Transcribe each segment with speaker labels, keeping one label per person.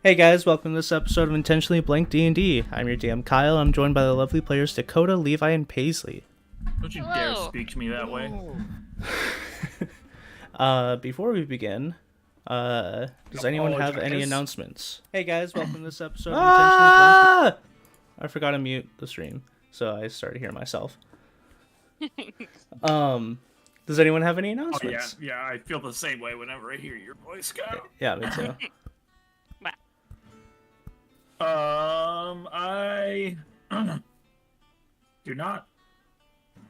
Speaker 1: Hey guys, welcome to this episode of Intentionally Blank D&D. I'm your DM Kyle. I'm joined by the lovely players Dakota, Levi, and Paisley.
Speaker 2: Don't you dare
Speaker 3: Hello.
Speaker 2: speak to me that way.
Speaker 1: Before we begin, does anyone have any
Speaker 2: Apologize.
Speaker 1: announcements? Hey guys, welcome to this episode of Intentionally Blank. I forgot to mute the stream, so I started to hear myself. Does anyone have any
Speaker 2: Oh,
Speaker 1: announcements?
Speaker 2: yeah, I feel the same way whenever I hear your voice, Kyle.
Speaker 1: Yeah, me too.
Speaker 2: I do not.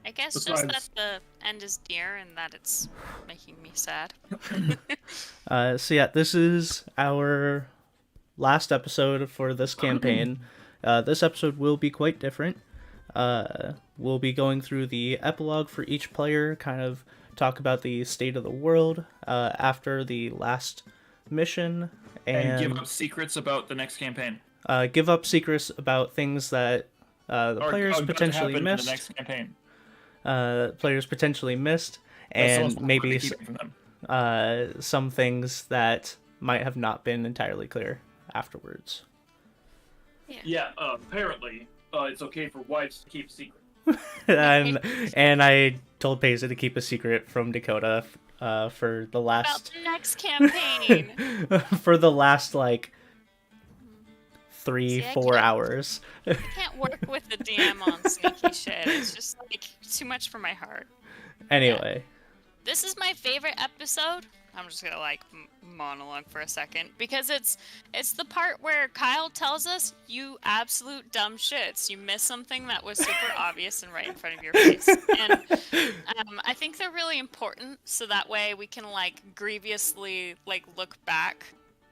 Speaker 3: I guess
Speaker 2: Besides-
Speaker 3: just that the end is near and that it's making me sad.
Speaker 1: So yeah, this is our last episode for this campaign. This episode will be quite different. We'll be going through the epilogue for each player, kind of talk about the state of the world after the last mission,
Speaker 2: And give up secrets about the next campaign.
Speaker 1: give up secrets about things that the
Speaker 2: Or
Speaker 1: players
Speaker 2: about to
Speaker 1: potentially
Speaker 2: happen in
Speaker 1: missed.
Speaker 2: the next campaign.
Speaker 1: Players potentially missed,
Speaker 2: That's the
Speaker 1: and
Speaker 2: most
Speaker 1: maybe
Speaker 2: important thing from them.
Speaker 1: some things that might have not been entirely clear afterwards.
Speaker 2: Yeah, apparently, it's okay for wives to keep secrets.
Speaker 1: and I told Paisley to keep a secret from Dakota for the
Speaker 3: About
Speaker 1: last
Speaker 3: the next campaign.
Speaker 1: for the last like
Speaker 3: See, I
Speaker 1: 3-4
Speaker 3: can't-
Speaker 1: hours.
Speaker 3: I can't work with the DM on sneaky shit. It's just like too much for my heart.
Speaker 1: Anyway,
Speaker 3: This is my favorite episode. I'm just gonna like monologue for a second because it's the part where Kyle tells us you absolute dumb shits. You missed something that was super obvious and right in front of your face. And I think they're really important so that way we can like grievously like look back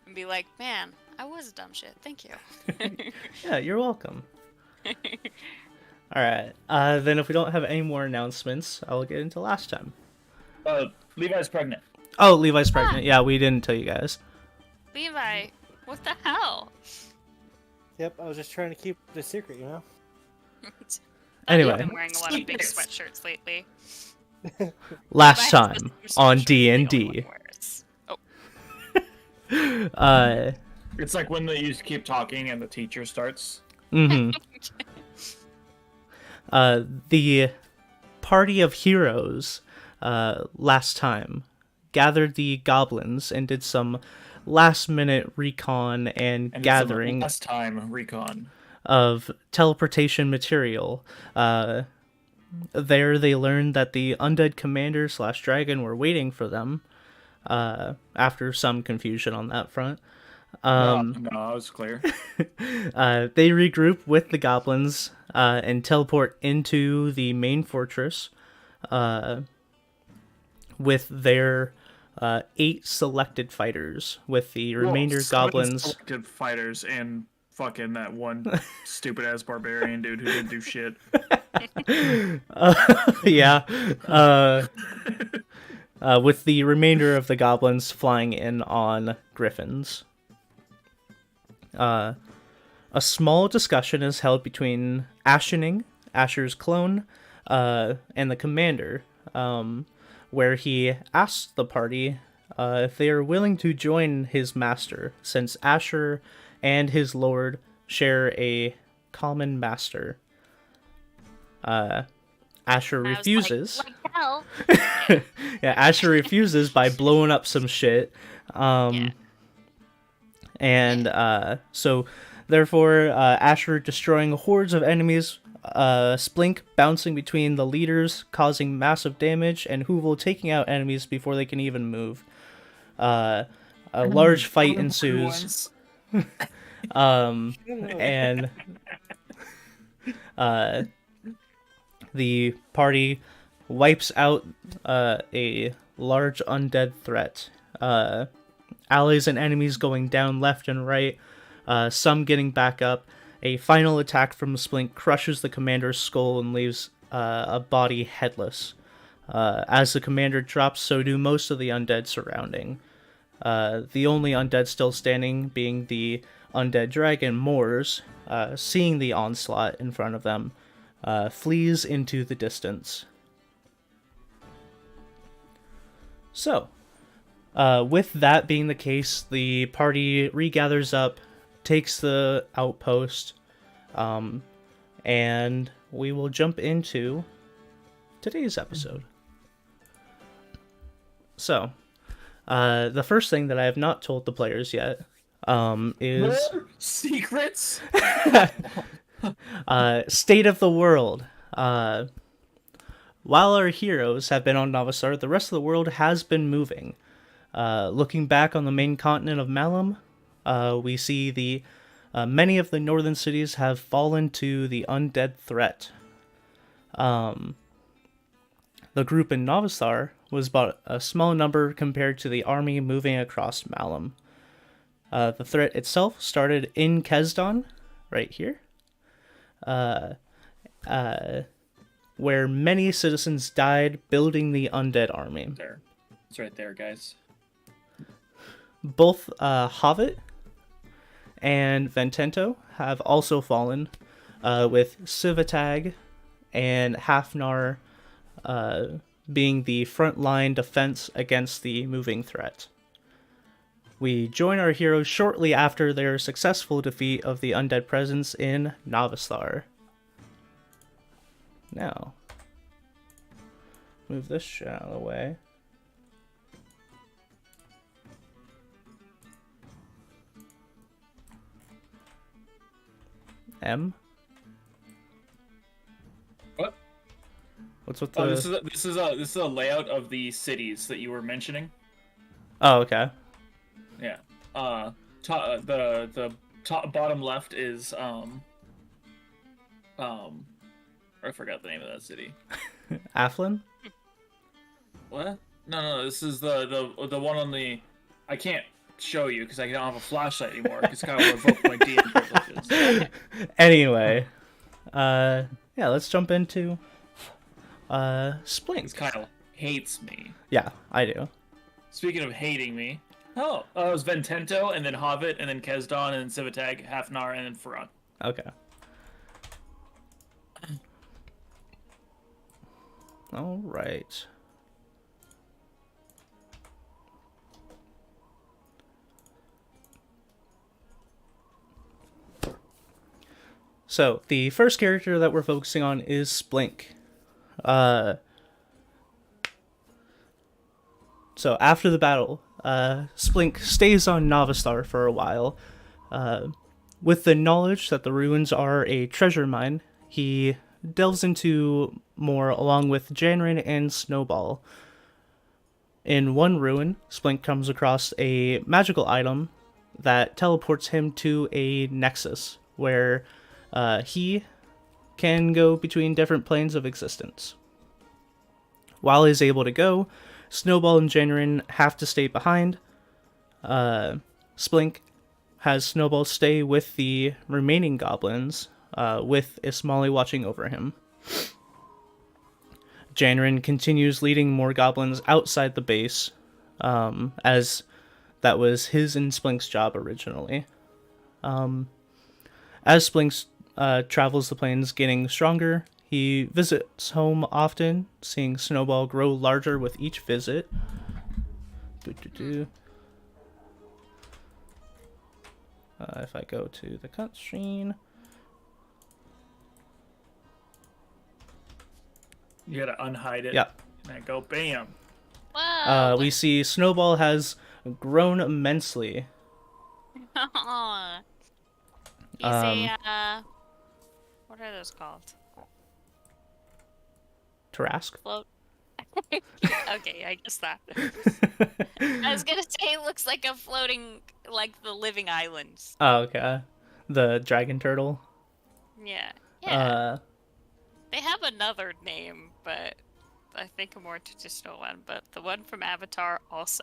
Speaker 3: and be like, man, I was a dumb shit. Thank you.
Speaker 1: yeah, you're welcome. All right. Then if we don't have any more announcements, I'll get into last time.
Speaker 2: Levi's pregnant.
Speaker 1: Oh, Levi's pregnant. Yeah, we didn't tell you guys.
Speaker 3: Levi, what the hell?
Speaker 4: Yep, I was just trying to keep the secret, you know?
Speaker 1: Anyway.
Speaker 3: I've been wearing a lot of big
Speaker 2: Secrets.
Speaker 3: sweatshirts lately.
Speaker 1: Last
Speaker 3: Levi has
Speaker 1: time
Speaker 3: this
Speaker 1: on
Speaker 3: sweatshirt the only one
Speaker 1: D&D.
Speaker 3: wears.
Speaker 2: It's like when they used to keep talking and the teacher starts.
Speaker 1: The party of heroes last time gathered the goblins and did some last-minute recon and
Speaker 2: And
Speaker 1: gathering
Speaker 2: last time recon.
Speaker 1: of teleportation material. There they learned that the undead commander / dragon were waiting for them after some confusion on that front.
Speaker 2: No, I was clear.
Speaker 1: They regroup with the goblins and teleport into the main fortress with their 8 selected fighters, with the remainder goblins.
Speaker 2: Selected fighters and fucking that one stupid ass barbarian dude who didn't do shit.
Speaker 1: Yeah. With the remainder of the goblins flying in on griffins. A small discussion is held between Ashening, Asher's clone, and the commander, where he asks the party if they are willing to join his master, since Asher and his lord share a common master. Asher
Speaker 3: I was
Speaker 1: refuses.
Speaker 3: Like hell.
Speaker 1: Yeah, Asher refuses by blowing up some shit.
Speaker 3: Yeah.
Speaker 1: And so, therefore, Asher destroying hordes of enemies, Splink bouncing between the leaders, causing massive damage, and Hoovel taking out enemies before they can even move. A large fight ensues, and the party wipes out a large undead threat. Allies and enemies going down left and right, some getting back up. A final attack from Splink crushes the commander's skull and leaves a body headless. As the commander drops, so do most of the undead surrounding. The only undead still standing being the undead dragon Moors, seeing the onslaught in front of them, flees into the distance. So, with that being the case, the party regathers up takes the outpost, and we will jump into today's episode. So, the first thing that I have not told the players yet is
Speaker 2: More secrets.
Speaker 1: state of the world. While our heroes have been on Navasar, the rest of the world has been moving. Looking back on the main continent of Malum, we see the many of the northern cities have fallen to the undead threat. The group in Navasar was but a small number compared to the army moving across Malum. The threat itself started in Kesdon, right here, where many citizens died building the undead army.
Speaker 2: There, it's right there, guys.
Speaker 1: Both Havit and Ventento have also fallen, with Civatag and Hafnar being the frontline defense against the moving threat. We join our heroes shortly after their successful defeat of the undead presence in Navasar. Now, move this shit out of the way. M?
Speaker 2: What?
Speaker 1: What's with the...
Speaker 2: Oh, this is a layout of the cities that you were mentioning.
Speaker 1: Oh, okay.
Speaker 2: Yeah. The top bottom left is I forgot the name of that city.
Speaker 1: Aflin?
Speaker 2: What? No. This is the one on the. I can't show you because I don't have a flashlight anymore. Because kind of revoke my DM privileges.
Speaker 1: Anyway, yeah, let's jump into Splink.
Speaker 2: This Kyle hates me.
Speaker 1: Yeah, I do.
Speaker 2: Speaking of hating me, it was Ventento, and then Havit, and then Kesdon, and then Civatag, Hafnar, and then Farad.
Speaker 1: Okay. All right. So, the first character that we're focusing on is Splink. So, after the battle, Splink stays on Navastar for a while. With the knowledge that the ruins are a treasure mine, he delves into more along with Janrin and Snowball. In one ruin, Splink comes across a magical item that teleports him to a nexus, where he can go between different planes of existence. While he's able to go, Snowball and Janrin have to stay behind. Splink has Snowball stay with the remaining goblins, with Ismali watching over him. Janrin continues leading more goblins outside the base, as that was his and Splink's job originally. As Splink travels the plains getting stronger, he visits home often, seeing Snowball grow larger with each visit. If I go to the cutscene...
Speaker 2: You gotta unhide it.
Speaker 1: Yep.
Speaker 2: And I go, bam.
Speaker 3: Whoa.
Speaker 1: We see Snowball has grown immensely.
Speaker 3: Aw. He's a, what are those called?
Speaker 1: Tarask?
Speaker 3: Float. Okay, I guess that. I was gonna say it looks like a floating, like the living islands.
Speaker 1: Oh, okay. The dragon turtle.
Speaker 3: Yeah. Yeah. They have another name, but I think a more traditional one. But the one from Avatar also.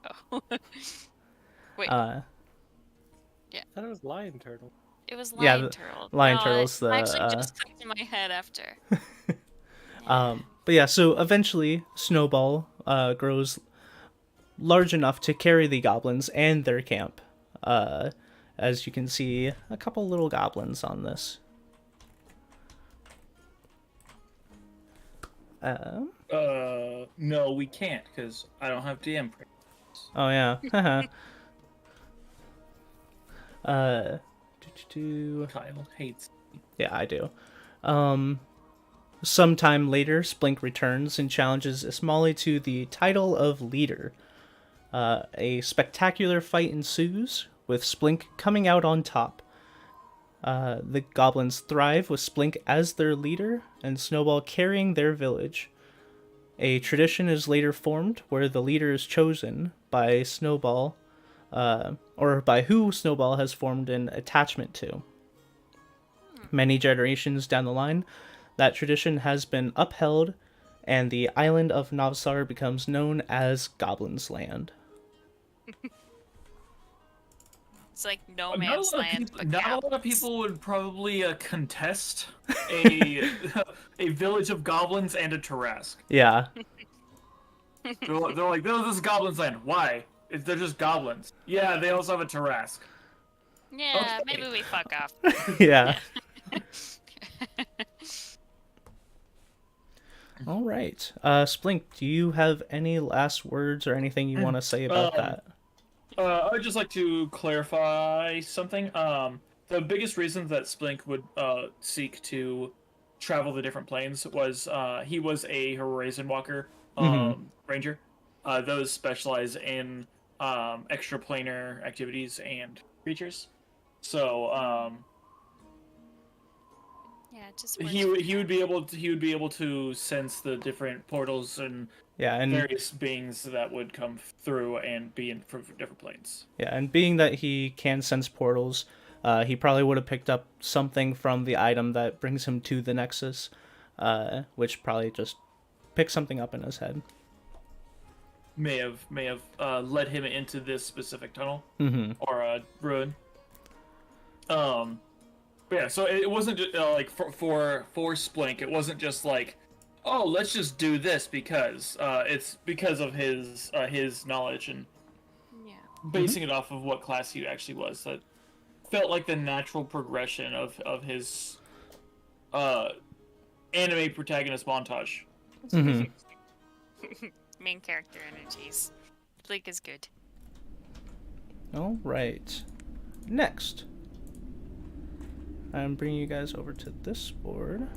Speaker 3: Wait.
Speaker 4: I thought it was lion turtle.
Speaker 3: It was
Speaker 1: yeah,
Speaker 3: lion turtle.
Speaker 1: lion
Speaker 3: No,
Speaker 1: turtle's
Speaker 3: it
Speaker 1: the,
Speaker 3: actually just clicked in my head after.
Speaker 1: But yeah, so eventually Snowball grows large enough to carry the goblins and their camp. As you can see, a couple little goblins on this.
Speaker 2: No, we can't, because I don't have DM privileges.
Speaker 1: Oh yeah.
Speaker 2: Kyle hates.
Speaker 1: Yeah, I do. Sometime later, Splink returns and challenges Ismali to the title of leader. A spectacular fight ensues, with Splink coming out on top. The goblins thrive with Splink as their leader and Snowball carrying their village. A tradition is later formed where the leader is chosen by Snowball, or by who Snowball has formed an attachment to. Many generations down the line, that tradition has been upheld, and the island of Navsar becomes known as Goblin's Land.
Speaker 3: It's like no
Speaker 2: Not a
Speaker 3: man's
Speaker 2: lot of
Speaker 3: land.
Speaker 2: people,
Speaker 3: but
Speaker 2: not a
Speaker 3: cow.
Speaker 2: lot of people would probably contest a a village of goblins and a Tarrasque.
Speaker 1: Yeah,
Speaker 2: They're like, no, this is Goblin's Land. Why? They're just goblins. Yeah, they also have a Tarrasque.
Speaker 3: Yeah,
Speaker 2: Okay.
Speaker 3: maybe we fuck off.
Speaker 1: yeah. All right. Splink, do you have any last words or anything you want to say about that?
Speaker 2: I would just like to clarify something. The biggest reason that Splink would seek to travel the different planes was he was a Horizon Walker ranger. Those specialize in extraplanar activities and creatures. So
Speaker 3: Yeah, just
Speaker 2: he would be able to sense the different portals and
Speaker 1: Yeah, and
Speaker 2: various beings that would come through and be in different planes.
Speaker 1: yeah, and being that he can sense portals, he probably would have picked up something from the item that brings him to the Nexus, which probably just picked something up in his head.
Speaker 2: May have led him into this specific tunnel or ruin. But yeah, so it wasn't just, like for Splink. It wasn't just like, oh, let's just do this because it's because of his knowledge and
Speaker 3: Yeah.
Speaker 2: basing it off of what class he actually was. That felt like the natural progression of his anime protagonist montage.
Speaker 3: Main character energies. Blake is good.
Speaker 1: All right. Next, I'm bringing you guys over to this board.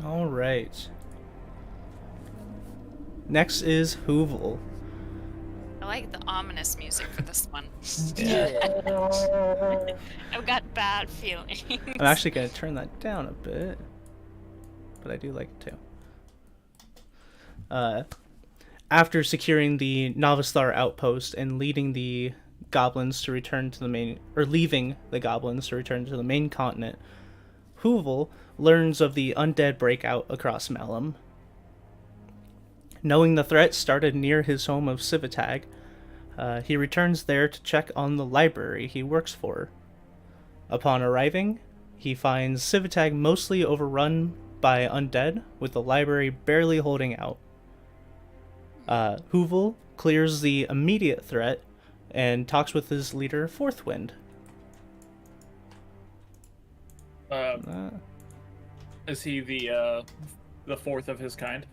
Speaker 1: All right. Next is Hoovel.
Speaker 3: I like the ominous music for this one.
Speaker 1: Yeah.
Speaker 3: I've got bad feelings.
Speaker 1: I'm actually going to turn that down a bit, but I do like it too. After securing the Navasthar outpost and leading the goblins to return to the main, or leaving the goblins to return to the main continent, Hoovel learns of the undead breakout across Malum. Knowing the threat started near his home of Civitag, he returns there to check on the library he works for. Upon arriving, he finds Civitag mostly overrun by undead, with the library barely holding out. Hoovel clears the immediate threat and talks with his leader, Fourthwind.
Speaker 2: Is he the fourth of his kind?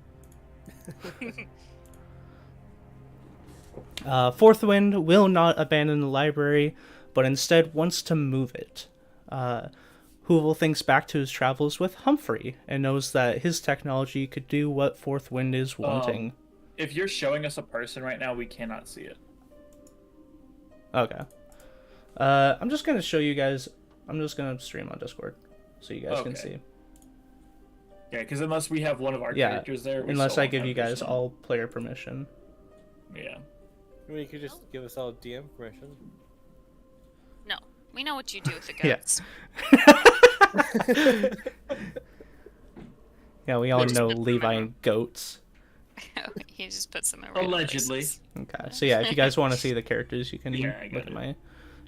Speaker 1: Fourthwind will not abandon the library, but instead wants to move it. Hoovel thinks back to his travels with Humphrey and knows that his technology could do what Fourthwind is wanting.
Speaker 2: If you're showing us a person right now, we cannot see it.
Speaker 1: Okay. I'm just going to show you guys. I'm just going to stream on Discord so you guys can see.
Speaker 2: Yeah, because unless we have one of our characters there, we
Speaker 1: unless
Speaker 2: still
Speaker 1: I
Speaker 2: won't
Speaker 1: give
Speaker 2: have
Speaker 1: you guys
Speaker 2: vision.
Speaker 1: all player permission.
Speaker 2: Yeah.
Speaker 4: I mean, you could just give us all DM permission.
Speaker 3: No, we know what you do with the
Speaker 1: Yeah.
Speaker 3: goats.
Speaker 1: Yeah, we all
Speaker 3: Just
Speaker 1: know
Speaker 3: put them
Speaker 1: Levi
Speaker 3: in.
Speaker 1: and goats.
Speaker 3: He just puts them in random
Speaker 2: Allegedly.
Speaker 3: places.
Speaker 1: Okay, so yeah, if you guys want to see the characters, you can
Speaker 2: Yeah, I got
Speaker 1: look at
Speaker 2: it.
Speaker 1: my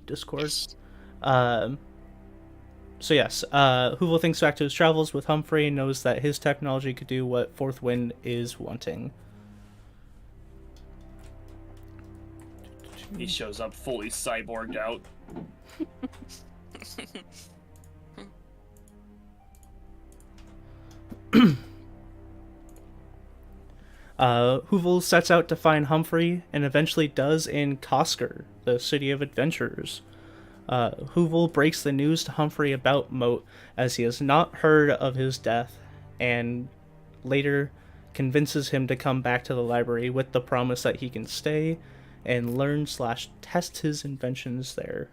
Speaker 1: Discord. So yes, Hoovel thinks back to his travels with Humphrey and knows that his technology could do what Fourthwind is wanting.
Speaker 2: He shows up fully cyborged out.
Speaker 1: Hoovel sets out to find Humphrey and eventually does in Kosker, the city of adventurers. Hoovel breaks the news to Humphrey about Moat as he has not heard of his death, and later convinces him to come back to the library with the promise that he can stay and learn/test his inventions there.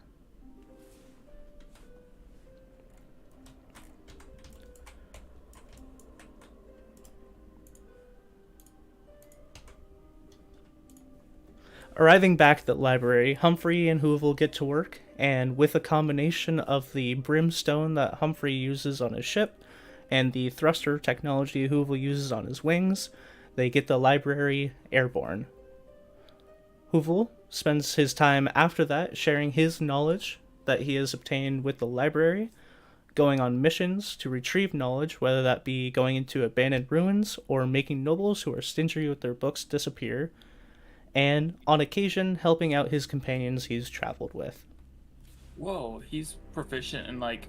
Speaker 1: Arriving back at the library, Humphrey and Hoovel get to work, and with a combination of the brimstone that Humphrey uses on his ship and the thruster technology Hoovel uses on his wings, they get the library airborne. Hoovel spends his time after that sharing his knowledge that he has obtained with the library, going on missions to retrieve knowledge, whether that be going into abandoned ruins or making nobles who are stingy with their books disappear, and on occasion helping out his companions he's traveled with.
Speaker 2: Whoa, he's proficient in like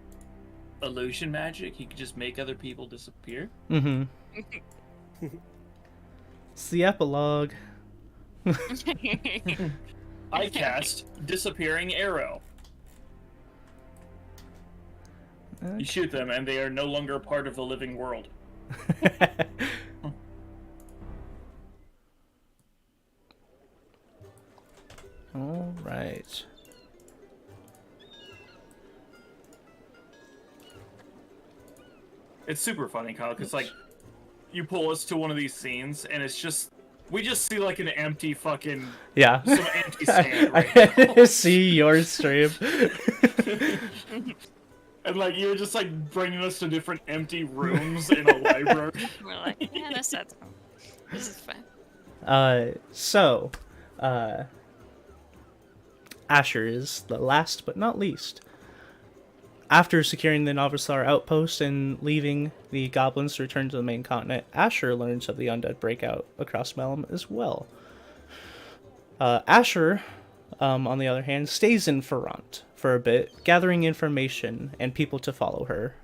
Speaker 2: illusion magic. He could just make other people disappear.
Speaker 1: Mm-hmm. It's the epilogue.
Speaker 2: I cast disappearing arrow. You shoot them and they are no longer part of the living world.
Speaker 1: All right.
Speaker 2: It's super funny, Kyle, because like you pull us to one of these scenes and it's just we just see like an empty fucking
Speaker 1: Yeah.
Speaker 2: some empty sand right
Speaker 1: I see your stream.
Speaker 2: And like you're just like bringing us to different empty rooms in a library.
Speaker 3: We're like, yeah, this is fine.
Speaker 1: Asher is the last but not least. After securing the Novisar outpost and leaving the goblins to return to the main continent, Asher learns of the undead breakout across Melum as well. Asher, on the other hand, stays in Ferrant for a bit, gathering information and people to follow her.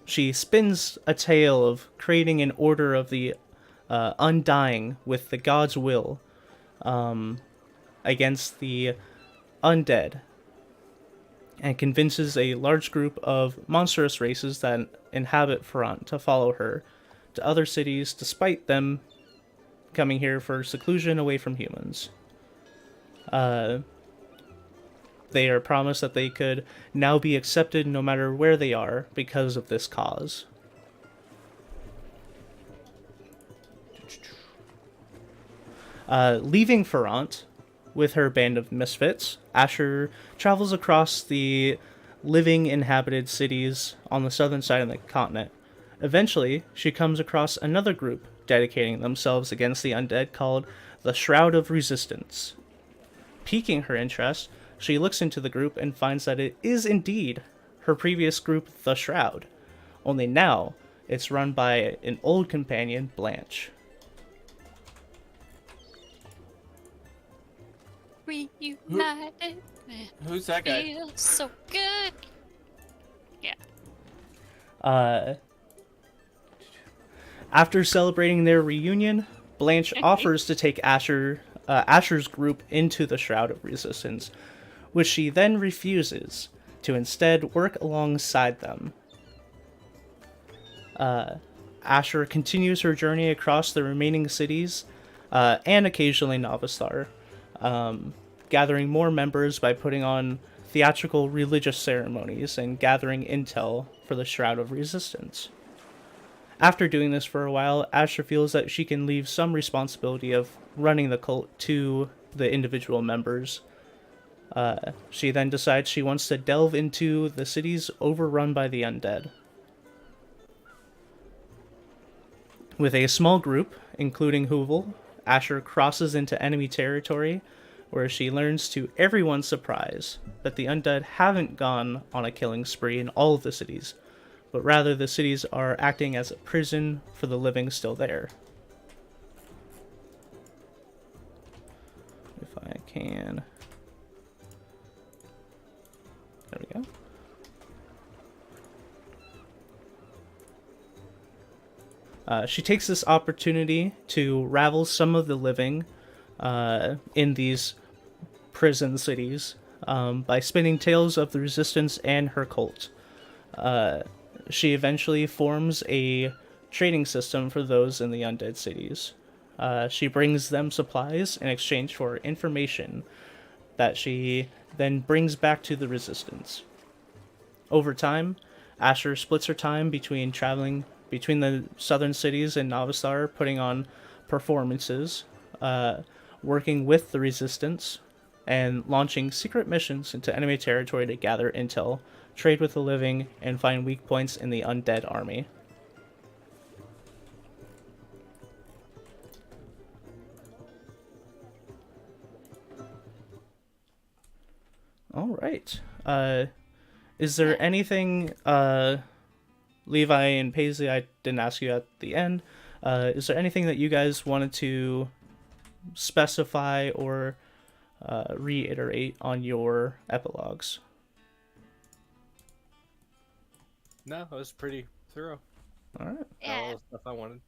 Speaker 1: She spins a tale of creating an order of the undying with the god's will against the undead, and convinces a large group of monstrous races that inhabit Ferrant to follow her to other cities, despite them coming here for seclusion away from humans. They are promised that they could now be accepted no matter where they are because of this cause. Leaving Ferrant with her band of misfits, Asher travels across the living inhabited cities on the southern side of the continent. Eventually, she comes across another group dedicating themselves against the undead called the Shroud of Resistance. Piquing her interest, she looks into the group and finds that it is indeed her previous group, the Shroud, only now it's run by an old companion, Blanche.
Speaker 3: Reunited.
Speaker 2: Who's that guy?
Speaker 3: Feels so good. Yeah.
Speaker 1: After celebrating their reunion, Blanche offers to take Asher's group into the Shroud of Resistance, which she then refuses to instead work alongside them. Asher continues her journey across the remaining cities and occasionally Novisar, gathering more members by putting on theatrical religious ceremonies and gathering intel for the Shroud of Resistance. After doing this for a while, Asher feels that she can leave some responsibility of running the cult to the individual members. She then decides she wants to delve into the cities overrun by the undead. With a small group, including Hoovel, Asher crosses into enemy territory, where she learns to everyone's surprise that the undead haven't gone on a killing spree in all of the cities, but rather the cities are acting as a prison for the living still there. If I can... There we go. She takes this opportunity to ravel some of the living in these prison cities by spinning tales of the resistance and her cult. She eventually forms a trading system for those in the undead cities. She brings them supplies in exchange for information that she then brings back to the resistance. Over time, Asher splits her time between traveling between the southern cities and Navistar, putting on performances, working with the resistance, and launching secret missions into enemy territory to gather intel, trade with the living, and find weak points in the undead army. All right. Is there anything, Levi and Paisley, I didn't ask you at the end, is there anything that you guys wanted to specify or reiterate on your epilogues?
Speaker 4: No, it was pretty thorough.
Speaker 1: All right.
Speaker 4: Got
Speaker 3: Yeah.
Speaker 4: all the stuff I wanted.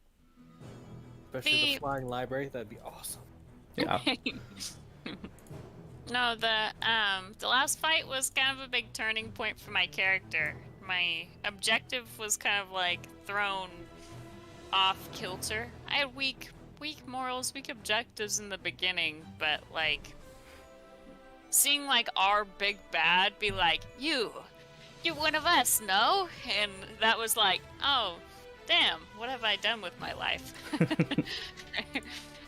Speaker 4: Especially the flying library, that'd be awesome.
Speaker 1: Yeah.
Speaker 3: No, the last fight was kind of a big turning point for my character. My objective was kind of like thrown off kilter. I had weak morals, weak objectives in the beginning, but like seeing like our big bad be like, you're one of us, no? And that was like, oh, damn, what have I done with my life?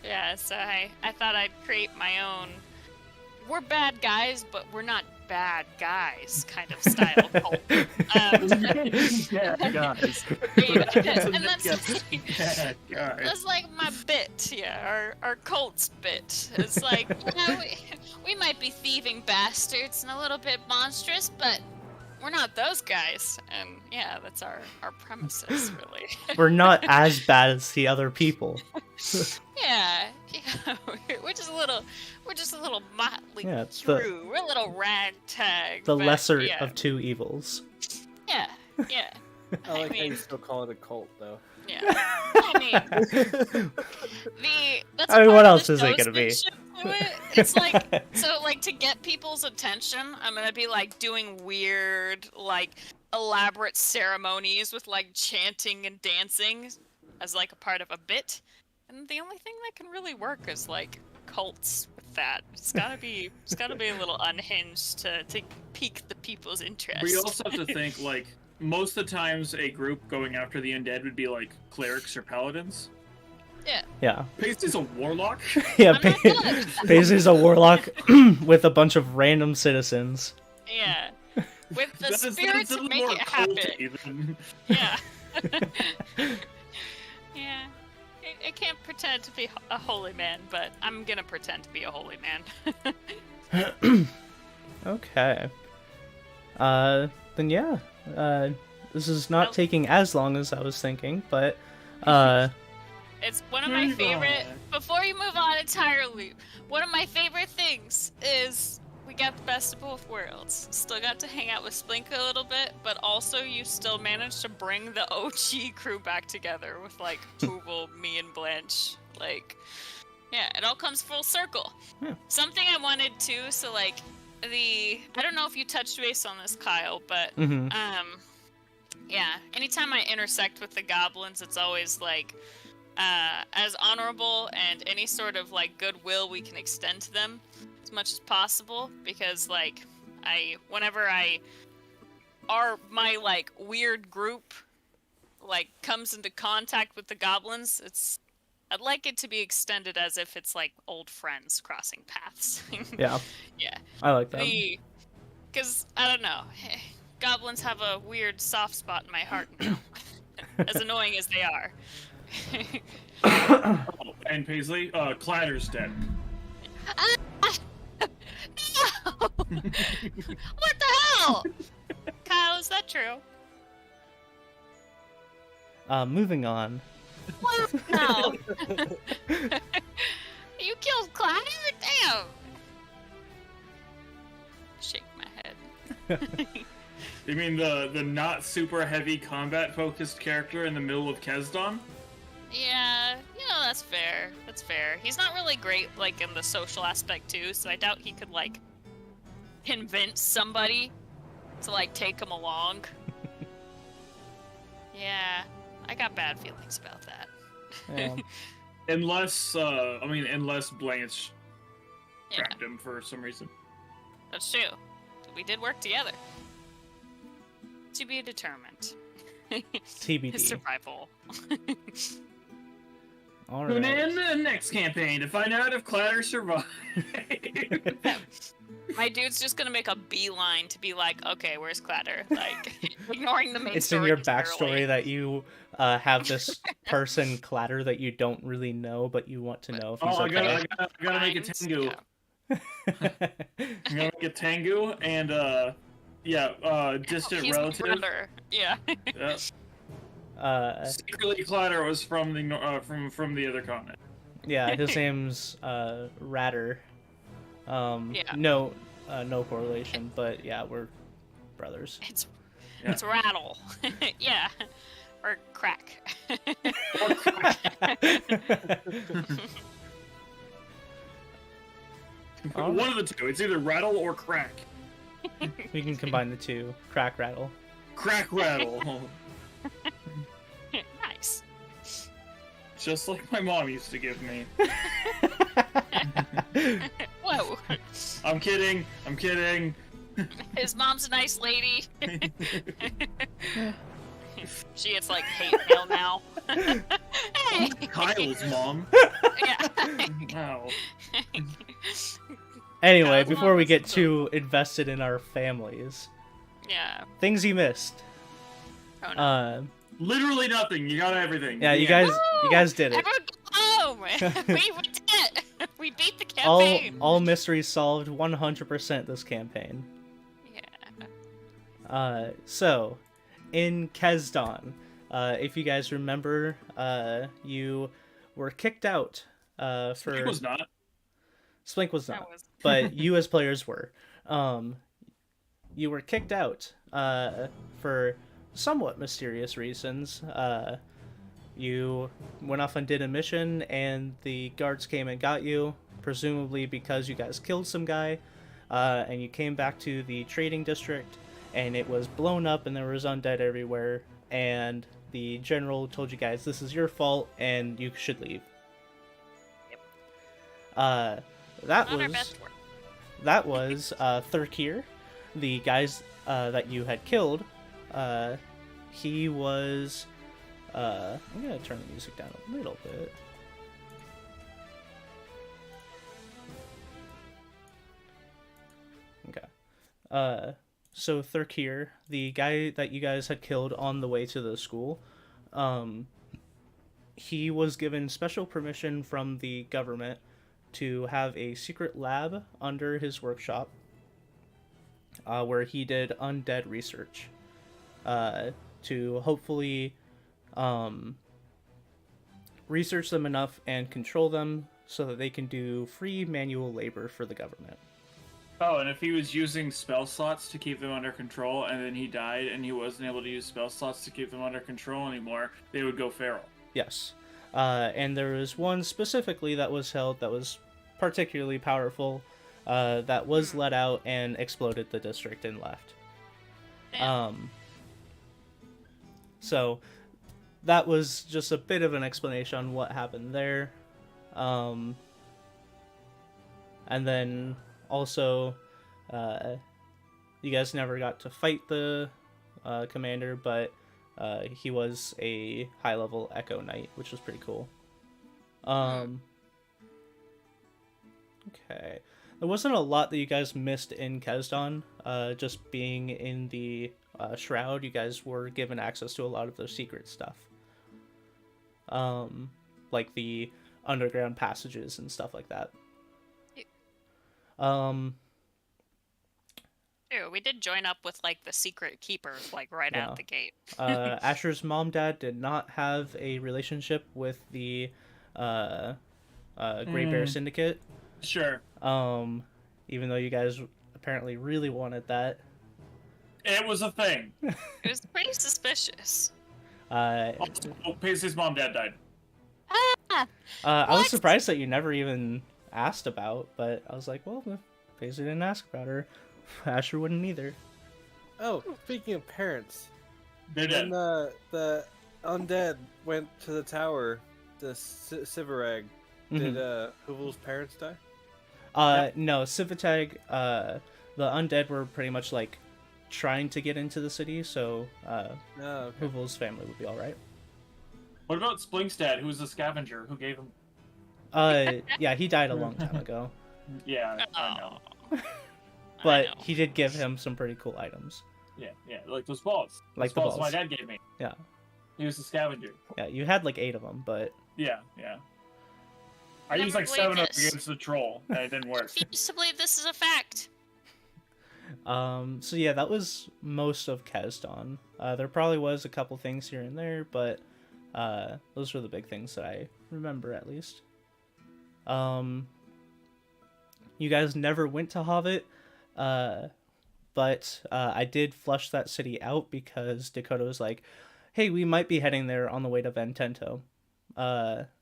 Speaker 3: Yeah, so I thought I'd create my own, we're bad guys, but we're not bad guys kind of style cult.
Speaker 2: Yeah, guys.
Speaker 3: And that's
Speaker 2: Bad guys.
Speaker 3: that's like my bit, yeah, our cult's bit. It's like, we might be thieving bastards and a little bit monstrous, but we're not those guys. And yeah, that's our premises, really.
Speaker 1: We're not as bad as the other people.
Speaker 3: Yeah, we're just a little motley
Speaker 1: Yeah, it's
Speaker 3: crew. We're a little ragtag.
Speaker 1: The
Speaker 3: but,
Speaker 1: lesser
Speaker 3: yeah.
Speaker 1: of two evils.
Speaker 3: Yeah, yeah.
Speaker 4: I like how
Speaker 3: mean,
Speaker 4: you still call it a cult, though.
Speaker 3: yeah. I mean, that's
Speaker 1: I mean,
Speaker 3: a
Speaker 1: what
Speaker 3: part of
Speaker 1: else
Speaker 3: the
Speaker 1: is it gonna be?
Speaker 3: showsmanship to it. It's like, so like to get people's attention, I'm gonna be like doing weird, like elaborate ceremonies with like chanting and dancing as like a part of a bit. And the only thing that can really work is like cults with that. It's gotta be a little unhinged to pique the people's interest.
Speaker 2: We also have to think, like, most of the times a group going after the undead would be like clerics or paladins.
Speaker 1: Yeah.
Speaker 2: Paisley's a warlock.
Speaker 1: Yeah,
Speaker 3: I'm not good.
Speaker 1: Paisley's a warlock with a bunch of random citizens.
Speaker 3: Yeah. With the
Speaker 2: That is-
Speaker 3: spirit
Speaker 2: that's a
Speaker 3: to
Speaker 2: little
Speaker 3: make
Speaker 2: more
Speaker 3: it happen.
Speaker 2: culty than-
Speaker 3: Yeah. Yeah. I can't pretend to be a holy man, but I'm gonna pretend to be a holy man.
Speaker 1: Okay. Then yeah. This is not
Speaker 3: Nope.
Speaker 1: taking as long as I was thinking, but
Speaker 3: It's one of my
Speaker 2: Move
Speaker 3: favorite.
Speaker 2: on.
Speaker 3: Before you move on entirely, one of my favorite things is we got the best of both worlds. Still got to hang out with Splinka a little bit, but also you still managed to bring the OG crew back together with like Uval, me, and Blanche. Like, yeah, it all comes full circle.
Speaker 1: Yeah.
Speaker 3: Something I wanted to, so like I don't know if you touched base on this, Kyle, but
Speaker 1: mhm.
Speaker 3: yeah, anytime I intersect with the goblins, it's always like as honorable and any sort of like goodwill we can extend to them as much as possible, because like whenever my like weird group like comes into contact with the goblins, I'd like it to be extended as if it's like old friends crossing paths.
Speaker 1: Yeah,
Speaker 3: Yeah.
Speaker 1: I like that.
Speaker 3: Because, I don't know, goblins have a weird soft spot in my heart now. As annoying as they are.
Speaker 2: Oh, and Paisley, Clatter's dead.
Speaker 3: No! What the hell? Kyle, is that true?
Speaker 1: Moving on.
Speaker 3: What? No. You killed Clatter? Damn. Shake my head.
Speaker 2: You mean the not super heavy combat focused character in the middle of Kesdon?
Speaker 3: Yeah, that's fair. That's fair. He's not really great, like, in the social aspect, too, so I doubt he could, like, convince somebody to, like, take him along. Yeah, I got bad feelings about that.
Speaker 1: Yeah.
Speaker 2: Unless Blanche
Speaker 3: Yeah,
Speaker 2: trapped him for some reason.
Speaker 3: that's true. We did work together. To be determined.
Speaker 1: TBD.
Speaker 3: Survival.
Speaker 1: All
Speaker 2: Tune
Speaker 1: right.
Speaker 2: in the next campaign to find out if Clatter survived.
Speaker 3: My dude's just gonna make a beeline to be like, okay, where's Clatter? Like, ignoring the main
Speaker 1: It's
Speaker 3: story
Speaker 1: in your
Speaker 3: entirely.
Speaker 1: backstory that you have this person Clatter that you don't really know, but you want to know if he's
Speaker 2: Oh, I
Speaker 1: okay.
Speaker 2: gotta make a
Speaker 3: Minds,
Speaker 2: Tengu.
Speaker 3: yeah.
Speaker 2: I'm gonna make a Tengu and distant
Speaker 3: He's
Speaker 2: relative.
Speaker 3: my brother. Yeah.
Speaker 2: Yeah. Secretly, Clatter was from the from the other continent.
Speaker 1: Yeah, his name's Ratter.
Speaker 3: Yeah.
Speaker 1: No correlation, but yeah, we're brothers.
Speaker 3: It's
Speaker 2: Yeah.
Speaker 3: it's rattle. Yeah. Or crack.
Speaker 1: All
Speaker 2: One of the two. It's either rattle or crack.
Speaker 1: We can combine the two. Crack rattle.
Speaker 2: Crack rattle.
Speaker 3: Nice.
Speaker 2: Just like my mom used to give me.
Speaker 3: Whoa.
Speaker 2: I'm kidding. I'm kidding.
Speaker 3: His mom's a nice lady. She gets like hate mail now. Hey.
Speaker 2: Kyle's mom.
Speaker 3: Yeah.
Speaker 2: Wow.
Speaker 1: Anyway,
Speaker 3: Kyle's
Speaker 1: before
Speaker 3: mom
Speaker 1: we
Speaker 3: is
Speaker 1: get
Speaker 3: so
Speaker 1: too invested in our families,
Speaker 3: Yeah.
Speaker 1: things you missed.
Speaker 3: Oh no.
Speaker 2: Literally nothing. You got everything.
Speaker 1: Yeah, you
Speaker 2: Yeah.
Speaker 1: guys did it.
Speaker 3: Everyone go home. we did it. We beat the campaign.
Speaker 1: All mysteries solved 100% this campaign.
Speaker 3: Yeah.
Speaker 1: So, in Kesdon, if you guys remember, you were kicked out for...
Speaker 2: It was not.
Speaker 1: Splink was
Speaker 3: That
Speaker 1: not,
Speaker 3: was
Speaker 1: but you as players were. You were kicked out for somewhat mysterious reasons. You went off and did a mission, and the guards came and got you, presumably because you guys killed some guy, and you came back to the trading district, and it was blown up, and there was undead everywhere, and the general told you guys this is your fault, and you should leave.
Speaker 3: Yep.
Speaker 1: That
Speaker 3: not our
Speaker 1: was...
Speaker 3: best work.
Speaker 1: That was Thurkir, the guys that you had killed. He was... I'm going to turn the music down a little bit. Okay. So Thurkir, the guy that you guys had killed on the way to the school, he was given special permission from the government to have a secret lab under his workshop where he did undead research to hopefully research them enough and control them so that they can do free manual labor for the government.
Speaker 2: Oh, and if he was using spell slots to keep them under control, and then he died, and he wasn't able to use spell slots to keep them under control anymore, they would go feral.
Speaker 1: Yes. And there was one specifically that was held that was particularly powerful, that was let out and exploded the district and left.
Speaker 3: Damn.
Speaker 1: So that was just a bit of an explanation on what happened there. And then also, you guys never got to fight the commander, but he was a high-level Echo Knight, which was pretty cool. Okay. There wasn't a lot that you guys missed in Kesdon. Just being in the Shroud, you guys were given access to a lot of the secret stuff. Like the underground passages and stuff like that.
Speaker 3: Ew, we did join up with like the secret keepers like right
Speaker 1: Yeah.
Speaker 3: out the gate.
Speaker 1: Asher's mom dad did not have a relationship with the Great Bear Syndicate.
Speaker 2: Sure.
Speaker 1: Even though you guys apparently really wanted that.
Speaker 2: It was a thing.
Speaker 3: It was pretty suspicious.
Speaker 2: Also, Paisley's mom dad died.
Speaker 1: I was
Speaker 3: What?
Speaker 1: surprised that you never even asked about, but I was like, well, if Paisley didn't ask about her, Asher wouldn't either.
Speaker 4: Oh, speaking of parents,
Speaker 2: They're
Speaker 4: when
Speaker 2: dead.
Speaker 4: the undead went to the tower, the Sivarag, did Hoovel's parents die?
Speaker 1: No, Civitag, the undead were pretty much like trying to get into the city, so
Speaker 4: Oh, okay.
Speaker 1: Hoovel's family would be all right.
Speaker 2: What about Splinkstad, who was the scavenger who gave him?
Speaker 1: Yeah, he died a long time ago,
Speaker 2: Yeah, I know.
Speaker 1: but
Speaker 3: know.
Speaker 1: he did give him some pretty cool items.
Speaker 2: Yeah, like those balls.
Speaker 1: Like
Speaker 2: Those
Speaker 1: the
Speaker 2: balls
Speaker 1: balls.
Speaker 2: my dad gave me.
Speaker 1: Yeah,
Speaker 2: He was the scavenger.
Speaker 1: yeah, you had like 8 of them, but
Speaker 2: Yeah. I used
Speaker 3: Never
Speaker 2: like 7 of them
Speaker 3: believed this.
Speaker 2: against the troll, and it didn't work.
Speaker 3: Refuse to believe this is a fact.
Speaker 1: so yeah, that was most of Kazdon. There probably was a couple things here and there, but those were the big things that I remember at least. You guys never went to Hobbit, but I did flush that city out because Dakota was like, hey, we might be heading there on the way to Ventento.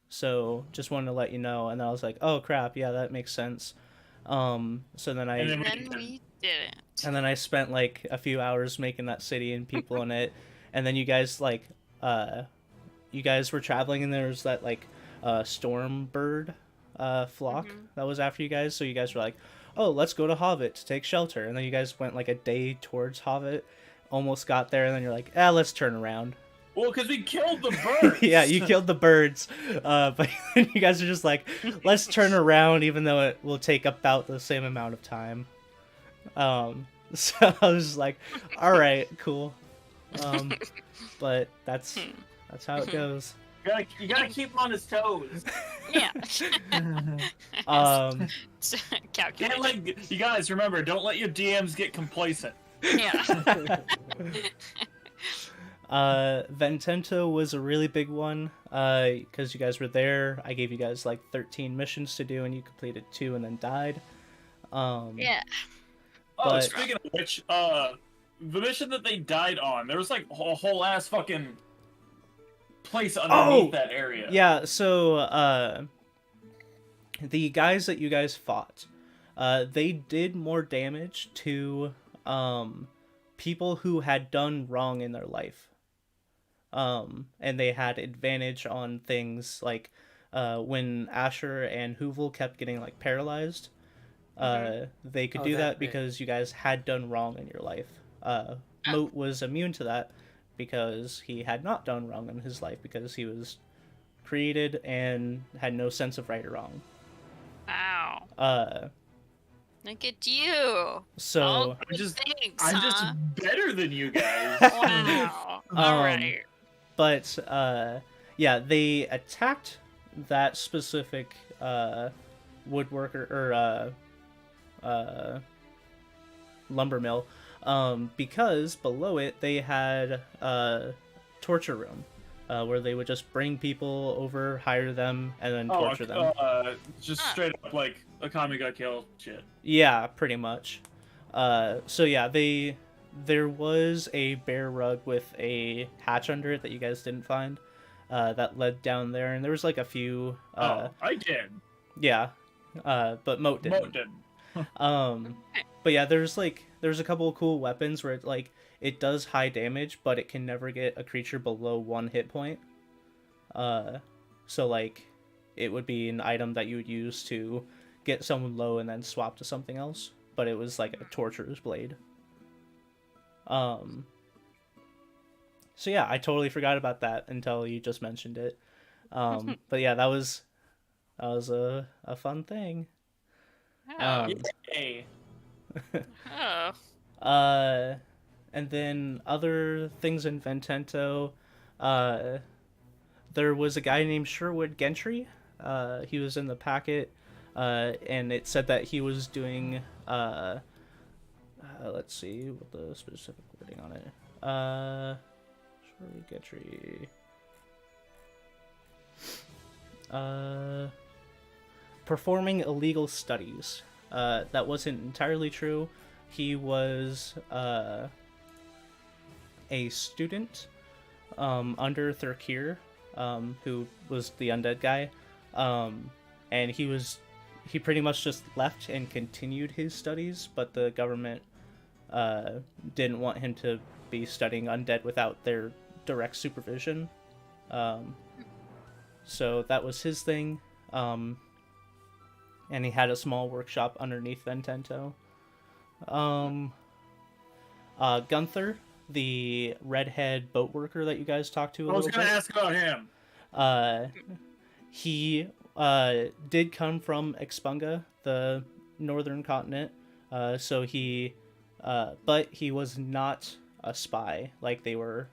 Speaker 1: So just wanted to let you know. And then I was like, oh crap, yeah, that makes sense. So then I...
Speaker 2: And
Speaker 3: And then we didn't.
Speaker 1: And then I spent like a few hours making that city and people in it. And then you guys like you guys were traveling and there was that like storm bird flock that was after you guys. So you guys were like, oh, let's go to Hobbit to take shelter. And then you guys went like a day towards Hobbit, almost got there, and then you're like, let's turn around.
Speaker 2: Well, because we killed the birds.
Speaker 1: Yeah, you killed the birds, but you guys are just like, let's turn around, even though it will take about the same amount of time. So I was just like, all right, cool. But that's how it goes.
Speaker 2: You gotta keep him on his toes.
Speaker 3: Yeah.
Speaker 2: Can't
Speaker 3: Calculated.
Speaker 2: let you guys remember. Don't let your DMs get complacent.
Speaker 3: Yeah.
Speaker 1: Ventento was a really big one, because you guys were there. I gave you guys like 13 missions to do, and you completed 2 and then died.
Speaker 3: Yeah.
Speaker 2: Oh,
Speaker 1: But-
Speaker 2: speaking of which, the mission that they died on, there was like a whole ass fucking place underneath that area.
Speaker 1: Yeah, so the guys that you guys fought, they did more damage to people who had done wrong in their life. And they had advantage on things like when Asher and Hoovel kept getting like paralyzed. They could
Speaker 4: Oh,
Speaker 1: do
Speaker 4: that
Speaker 1: that
Speaker 4: bit.
Speaker 1: because you guys had done wrong in your life. Moat was immune to that because he had not done wrong in his life because he was created and had no sense of right or wrong.
Speaker 3: Wow. Look at you.
Speaker 1: So
Speaker 3: All
Speaker 2: I'm just-
Speaker 3: thanks,
Speaker 2: I'm
Speaker 3: huh?
Speaker 2: just better than you guys.
Speaker 3: Wow. All right.
Speaker 1: But yeah, they attacked that specific woodworker or lumber mill because below it they had a torture room where they would just bring people over, hire them, and then torture them.
Speaker 2: Just straight up like a commie got killed shit.
Speaker 1: Yeah, pretty much. So yeah, there was a bear rug with a hatch under it that you guys didn't find that led down there, and there was like a few.
Speaker 2: I did.
Speaker 1: Yeah, but Moat didn't.
Speaker 2: Moat did.
Speaker 1: But yeah, there's a couple of cool weapons where it does high damage, but it can never get a creature below 1 hit point. So like, it would be an item that you would use to get someone low and then swap to something else. But it was like a torturer's blade. So yeah, I totally forgot about that until you just mentioned it. But yeah, that was a fun thing.
Speaker 3: Oh.
Speaker 2: Yay.
Speaker 3: Oh.
Speaker 1: And then other things in Ventento, there was a guy named Sherwood Gentry. He was in the packet, and it said that he was doing, let's see what the specific wording on it. Sherwood Gentry. Performing illegal studies. That wasn't entirely true. He was a student under Thurkir, who was the undead guy, and he pretty much just left and continued his studies, but the government didn't want him to be studying undead without their direct supervision. So that was his thing. And he had a small workshop underneath Ventento. Gunther, the redhead boat worker that you guys talked to a
Speaker 2: I was
Speaker 1: little
Speaker 2: gonna
Speaker 1: bit.
Speaker 2: ask about him.
Speaker 1: He did come from Expunga, the northern continent. So he, but he was not a spy like they were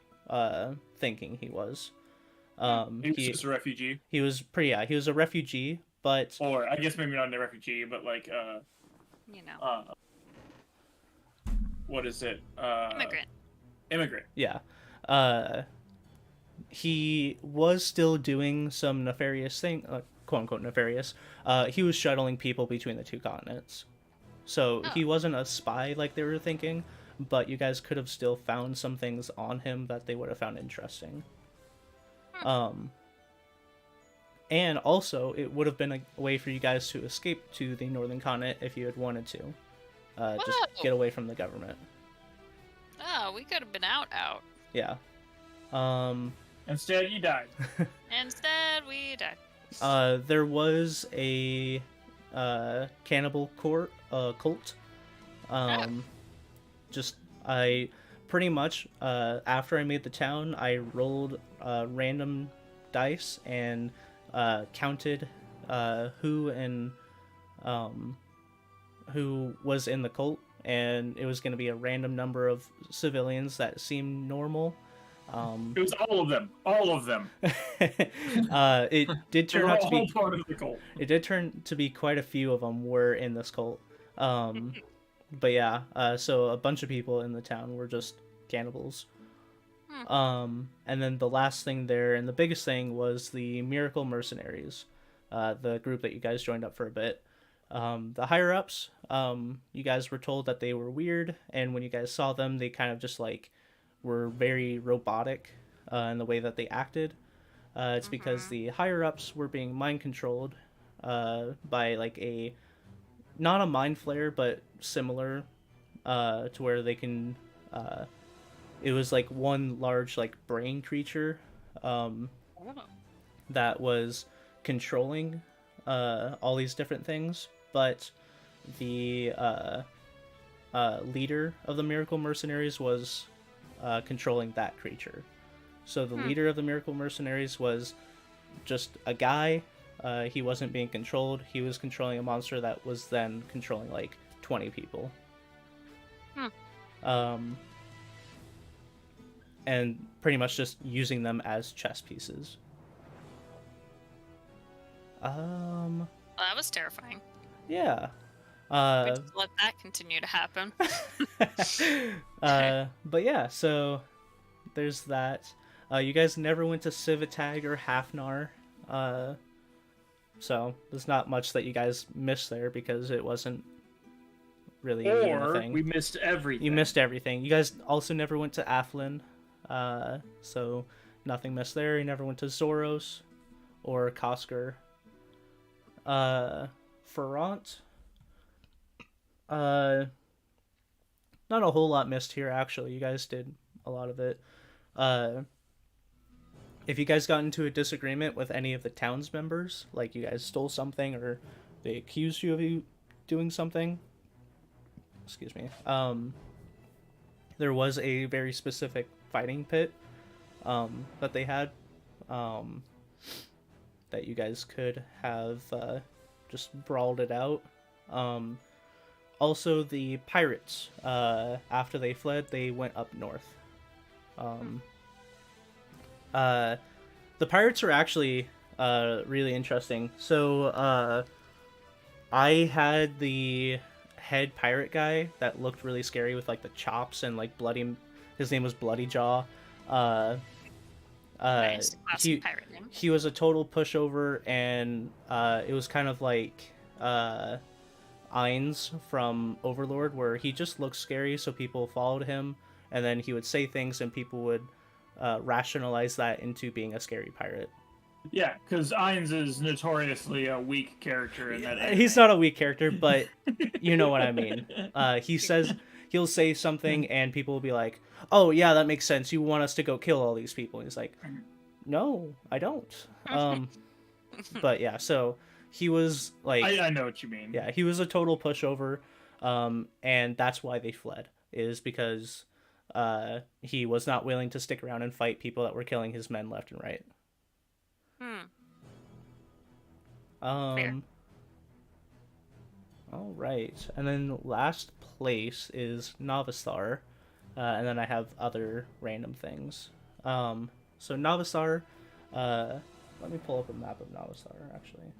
Speaker 1: thinking he was.
Speaker 2: He was just a refugee,
Speaker 1: he was he was a refugee, but
Speaker 2: or I guess maybe not a refugee, but like
Speaker 3: You know,
Speaker 2: what is it?
Speaker 3: immigrant.
Speaker 1: yeah. He was still doing some nefarious thing, quote unquote nefarious. He was shuttling people between the two continents. So he wasn't a spy like they were thinking, but you guys could have still found some things on him that they would have found interesting. And also, it would have been a way for you guys to escape to the northern continent if you had wanted to. Just get away from the government.
Speaker 3: Oh, we could have been out.
Speaker 1: Yeah.
Speaker 2: Instead, you died.
Speaker 3: Instead, we died.
Speaker 1: There was a cannibal cult. Just I pretty much after I made the town, I rolled random dice and counted who was in the cult, and it was going to be a random number of civilians that seemed normal.
Speaker 2: It was all of them. All of them.
Speaker 1: It did
Speaker 2: They
Speaker 1: turn
Speaker 2: were
Speaker 1: out to
Speaker 2: all
Speaker 1: be
Speaker 2: part of the cult.
Speaker 1: it did turn to be quite a few of them were in this cult. But yeah, so a bunch of people in the town were just cannibals. And then the last thing there, and the biggest thing, was the Miracle Mercenaries, the group that you guys joined up for a bit. The higher ups, you guys were told that they were weird, and when you guys saw them, they kind of just like were very robotic in the way that they acted. It's because the higher ups were being mind controlled by like not a mind flare, but similar to where they can. It was like one large like brain creature that was controlling all these different things, but the leader of the Miracle Mercenaries was controlling that creature. So the leader of the Miracle Mercenaries was just a guy. He wasn't being controlled. He was controlling a monster that was then controlling like 20 people. And pretty much just using them as chess pieces.
Speaker 3: Well, that was terrifying.
Speaker 1: Yeah.
Speaker 3: We just let that continue to happen.
Speaker 1: But yeah, so there's that. You guys never went to Civitag or Hafnar. So there's not much that you guys missed there because it wasn't really even a
Speaker 2: Or
Speaker 1: thing.
Speaker 2: we missed everything.
Speaker 1: You missed everything. You guys also never went to Athlin. So nothing missed there. You never went to Zoros or Kosker. Ferrant. Not a whole lot missed here, actually. You guys did a lot of it. If you guys got into a disagreement with any of the town's members, like you guys stole something or they accused you of doing something, excuse me, there was a very specific fighting pit that they had that you guys could have just brawled it out. Also, the pirates, after they fled, they went up north. The pirates are actually really interesting. So I had the head pirate guy that looked really scary with like the chops and like bloody. His name was Bloody Jaw.
Speaker 3: Nice. Classic pirate name.
Speaker 1: He was a total pushover, and it was kind of like Ainz from Overlord, where he just looked scary, so people followed him, and then he would say things, and people would rationalize that into being a scary pirate.
Speaker 2: Yeah, because Ainz is notoriously a weak character in that anime.
Speaker 1: He's not a weak character, but you know what I mean. He'll say something and people will be like, "Oh yeah, that makes sense. You want us to go kill all these people?" And he's like, "No, I don't." But yeah, so he was like,
Speaker 2: I know what you mean.
Speaker 1: yeah, he was a total pushover, and that's why they fled, is because he was not willing to stick around and fight people that were killing his men left and right.
Speaker 3: Fair.
Speaker 1: All right, and then last place is Novisar, and then I have other random things. So Novisar, let me pull up a map of Novisar actually.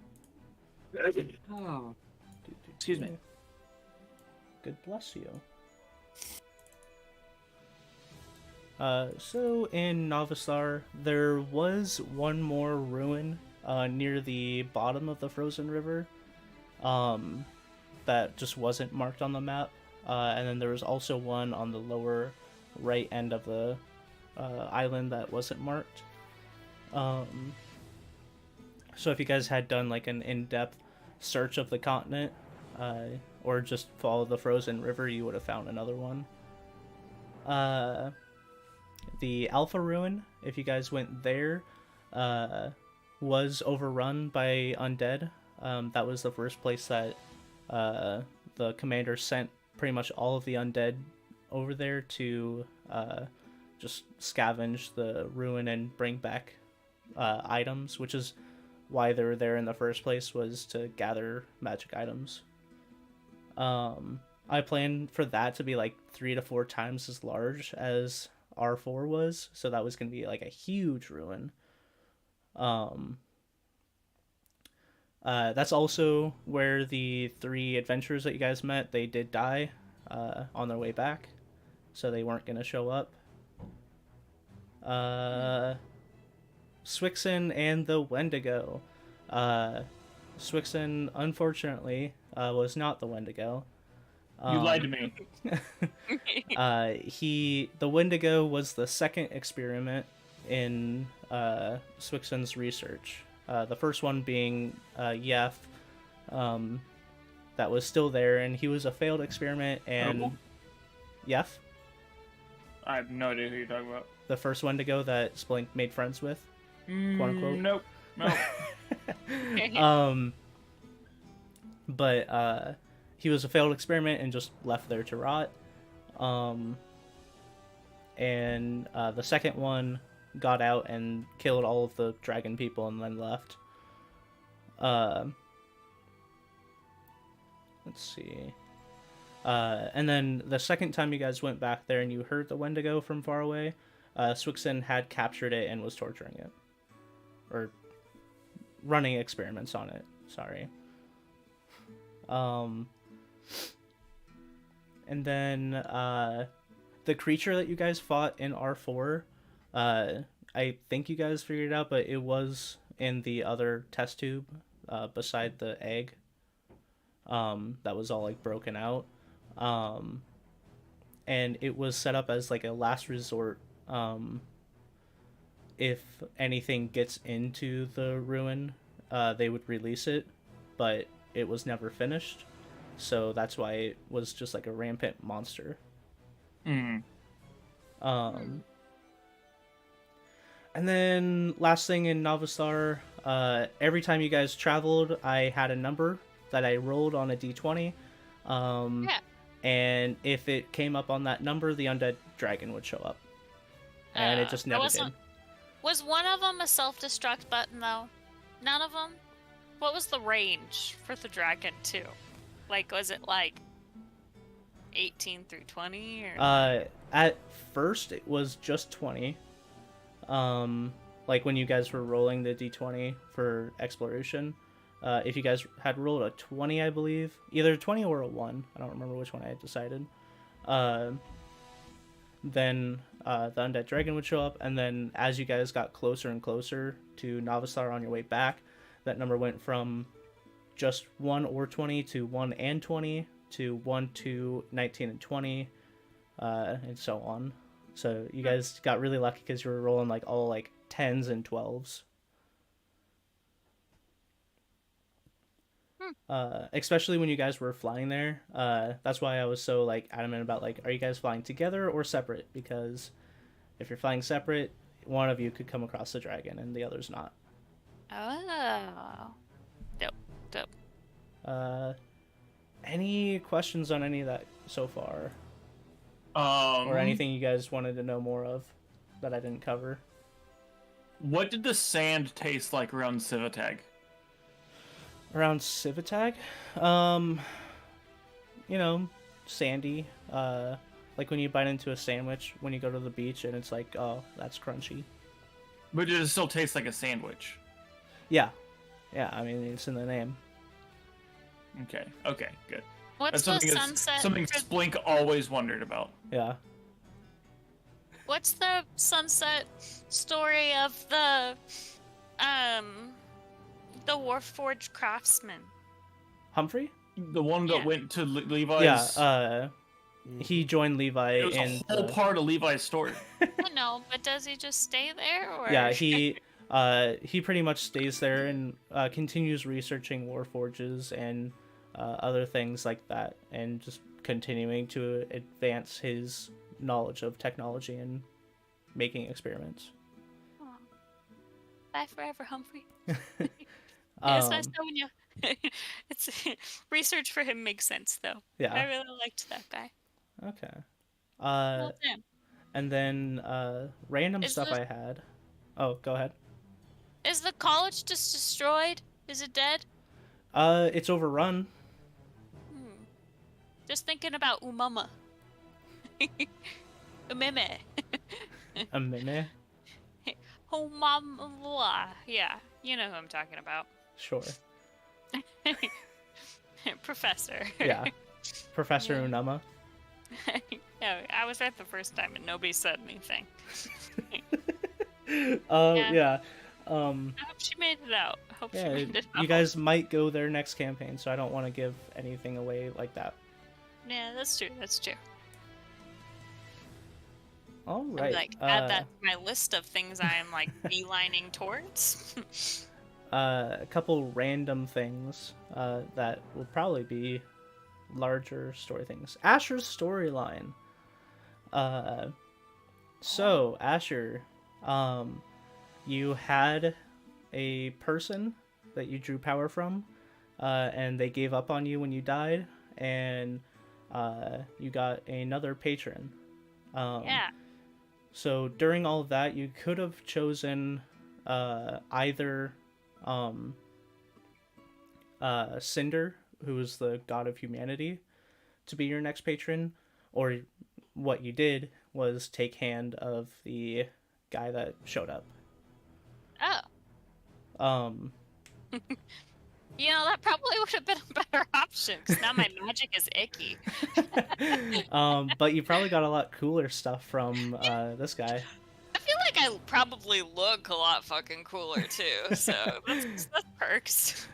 Speaker 2: Oh. Excuse me.
Speaker 1: Good bless you. So in Novisar, there was one more ruin near the bottom of the frozen river that just wasn't marked on the map. And then there was also one on the lower right end of the island that wasn't marked. So if you guys had done like an in-depth search of the continent, or just follow the frozen river, you would have found another one. The Alpha Ruin, if you guys went there, was overrun by undead. That was the first place that the commander sent pretty much all of the undead over there to just scavenge the ruin and bring back items, which is why they were there in the first place, was to gather magic items. I planned for that to be like 3 to 4 times as large as R4 was, so that was going to be like a huge ruin. That's also where the 3 adventurers that you guys met, they did die on their way back, so they weren't going to show up. Swixen and the Wendigo. Swixen, unfortunately, was not the Wendigo.
Speaker 2: You lied to me.
Speaker 1: The Wendigo was the second experiment in Swixen's research. The first one being Yef, that was still there, and he was a failed experiment. And Yef,
Speaker 2: I have no idea who you're talking about.
Speaker 1: the first Wendigo that Splink made friends with, quote unquote.
Speaker 2: Nope.
Speaker 1: But he was a failed experiment and just left there to rot. And the second one got out and killed all of the dragon people and then left. Let's see. And then the second time you guys went back there and you heard the Wendigo from far away, Swixen had captured it and was torturing it. Or running experiments on it, sorry. And then the creature that you guys fought in R4, I think you guys figured it out, but it was in the other test tube beside the egg that was all like broken out. And it was set up as like a last resort. If anything gets into the ruin, they would release it, but it was never finished. So that's why it was just like a rampant monster. And then last thing in Novisar, every time you guys traveled, I had a number that I rolled on a d20. And if it came up on that number, the undead dragon would show up. And it just never did.
Speaker 3: Was one of them a self-destruct button, though? None of them? What was the range for the dragon, too? Like, was it like 18 through 20? Or...
Speaker 1: At first, it was just 20. Like when you guys were rolling the d20 for exploration. If you guys had rolled a 20, I believe. Either a 20 or a 1. I don't remember which one I had decided. Then the undead dragon would show up, and then as you guys got closer and closer to Novisar on your way back, that number went from just 1 or 20 to 1 and 20 to 1 to 19 and 20, and so on. So you guys got really lucky because you were rolling like all like 10s and 12s. Especially when you guys were flying there. That's why I was so like adamant about like, are you guys flying together or separate? Because if you're flying separate, one of you could come across the dragon and the other's not.
Speaker 3: Oh. Dope.
Speaker 1: Any questions on any of that so far?
Speaker 2: Um,
Speaker 1: Or anything you guys wanted to know more of that I didn't cover?
Speaker 2: What did the sand taste like around Civitag?
Speaker 1: Around Civitag? You know, sandy. Like when you bite into a sandwich when you go to the beach and it's like, oh, that's crunchy.
Speaker 2: But does it still taste like a sandwich?
Speaker 1: Yeah. Yeah, I mean, it's in the name.
Speaker 2: Okay, good.
Speaker 3: What's
Speaker 2: That's
Speaker 3: the
Speaker 2: something
Speaker 3: sunset?
Speaker 2: something Splink always wondered about.
Speaker 1: Yeah.
Speaker 3: What's the sunset story of the Warforged craftsman?
Speaker 1: Humphrey?
Speaker 2: The one that
Speaker 3: Yeah.
Speaker 2: went to Levi's.
Speaker 1: Yeah, he joined Levi
Speaker 2: it was
Speaker 1: in
Speaker 2: a whole part of Levi's story.
Speaker 3: I know, but does he just stay there, or?
Speaker 1: Yeah, he pretty much stays there and continues researching Warforges and other things like that, and just continuing to advance his knowledge of technology and making experiments.
Speaker 3: Aw. Bye forever, Humphrey. It's nice knowing you. It's research for him makes sense though. I
Speaker 1: Yeah.
Speaker 3: really liked that guy.
Speaker 1: Okay.
Speaker 3: Well, damn.
Speaker 1: And then random
Speaker 3: Is
Speaker 1: stuff
Speaker 3: the-
Speaker 1: I had. Oh, go ahead.
Speaker 3: Is the college just destroyed? Is it dead?
Speaker 1: It's overrun.
Speaker 3: Just thinking about Umama. Umeme.
Speaker 1: A minute.
Speaker 3: Umama. Yeah, you know who I'm talking about.
Speaker 1: Sure.
Speaker 3: Professor.
Speaker 1: Yeah. Professor
Speaker 3: Yeah.
Speaker 1: Unama.
Speaker 3: Yeah, I was right the first time and nobody said anything.
Speaker 1: Yeah.
Speaker 3: I hope she made it out. I hope she
Speaker 1: Yeah,
Speaker 3: made it out.
Speaker 1: you guys might go there next campaign, so I don't want to give anything away like that.
Speaker 3: Yeah, that's true. That's true.
Speaker 1: All
Speaker 3: I'm
Speaker 1: right.
Speaker 3: like, add that to my list of things I am like beelining towards.
Speaker 1: A couple random things that will probably be larger story things. Asher's storyline. So Asher, you had a person that you drew power from, and they gave up on you when you died, and you got another patron.
Speaker 3: Yeah.
Speaker 1: So during all of that, you could have chosen either Cinder, who is the god of humanity, to be your next patron, or what you did was take hand of the guy that showed up.
Speaker 3: Oh. You know, that probably would have been a better option, because now my magic is icky.
Speaker 1: But you probably got a lot cooler stuff from this guy.
Speaker 3: I feel like I probably look a lot fucking cooler, too, so that's perks.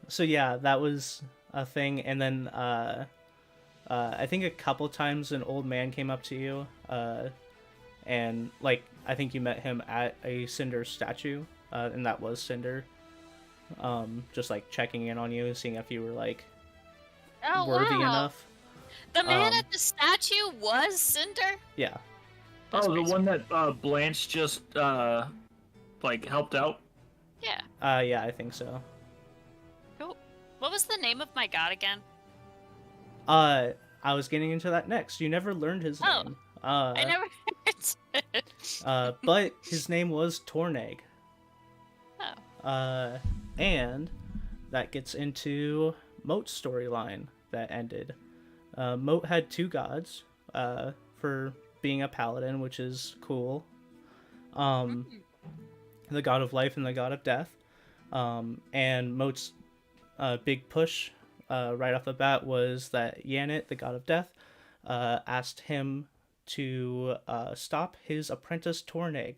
Speaker 1: So yeah, that was a thing, and then I think a couple times an old man came up to you, and like I think you met him at a Cinder statue, and that was Cinder. Just like checking in on you and seeing if you were like
Speaker 3: Oh,
Speaker 1: worthy
Speaker 3: wow.
Speaker 1: enough.
Speaker 3: The man at the statue was Cinder?
Speaker 1: Yeah.
Speaker 3: That's
Speaker 2: Oh, the
Speaker 3: crazy.
Speaker 2: one that Blanche just like helped out.
Speaker 3: Yeah.
Speaker 1: Yeah, I think so.
Speaker 3: Cool. What was the name of my god again?
Speaker 1: I was getting into that next. You never learned his
Speaker 3: Oh,
Speaker 1: name.
Speaker 3: I never heard it.
Speaker 1: But his name was Tornag.
Speaker 3: Oh.
Speaker 1: And that gets into Moat's storyline that ended. Moat had two gods for being a paladin, which is cool. The god of life and the god of death. And Moat's big push right off the bat was that Yanit, the god of death, asked him to stop his apprentice Tornag.